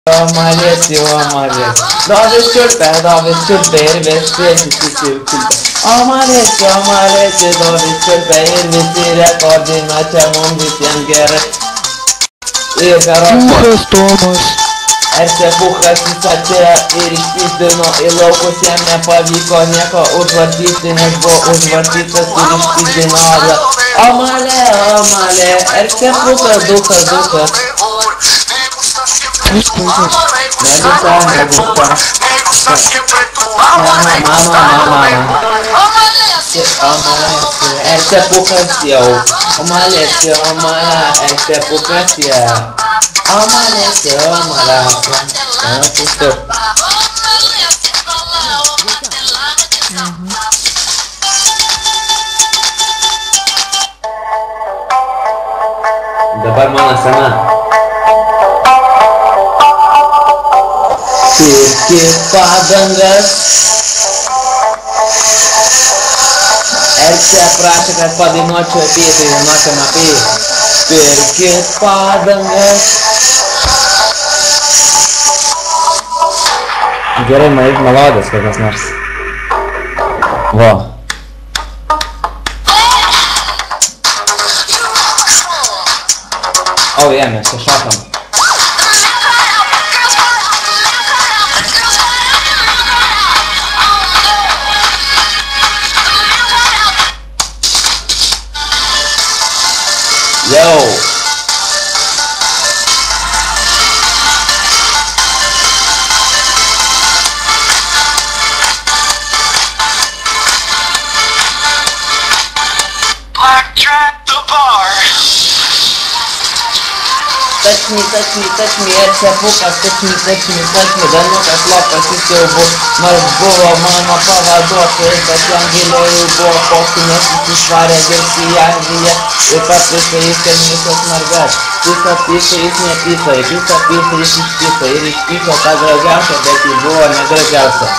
Dovis čiulpia ir visi čiulpia. Omalėsi, dovis čiulpia ir visi rekordina, čia mums visiems gerai. Ir Puchas Tomas. Puchas jis atėjo ir išpysdino į laukus, jam nepavyko nieko užvartyti, nes buvo užvartytas ir išpysdino avią. Omalė, Puchas, dukas. Puchas jau. Puchas jau. Dabar mano scena. Pirkit padangas. Prašė, kad padainuočiau apie tai, dainuočiam apie. Pirkit padangas. Gerai, melodijas kokias nors. Vo. O, mes čia šokam. Yo! Blackjack the bar. Touch me, Puchas, touch me, Danukas Lopas jis jau buvo, nors buvo mano pavaduotojas, bet jam giliau jau buvo kokinės, jis išvarė dirbti į Angliją ir paprisa jis ten visas mergas. Visą pysa jis nepysa, visą pysa jis išpysa ir išpysa tą gražiausią, bet ji buvo negražiausia.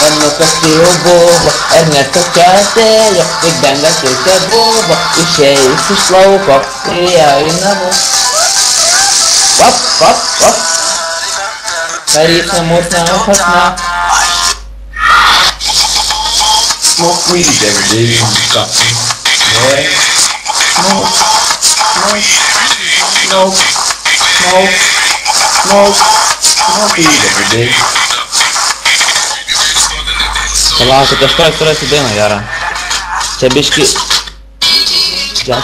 Ernestas jau buvo, Ernestas čia atėjo, ir Bengas jau čia buvo, išėjęs iš lauko, ėjo į namus. Vap. Daryt namus neapasna. Smoke weed every day and stuff. Yeah. Smoke weed every day. Palaukit, aš tuoj surasiu dainą gerą. Čia biški... Čia.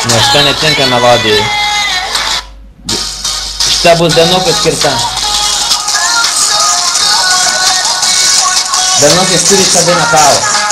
Ne, šitą netinka melodijai. Šitą bus Danukui skirta. Danukas turi šitą dainą tau.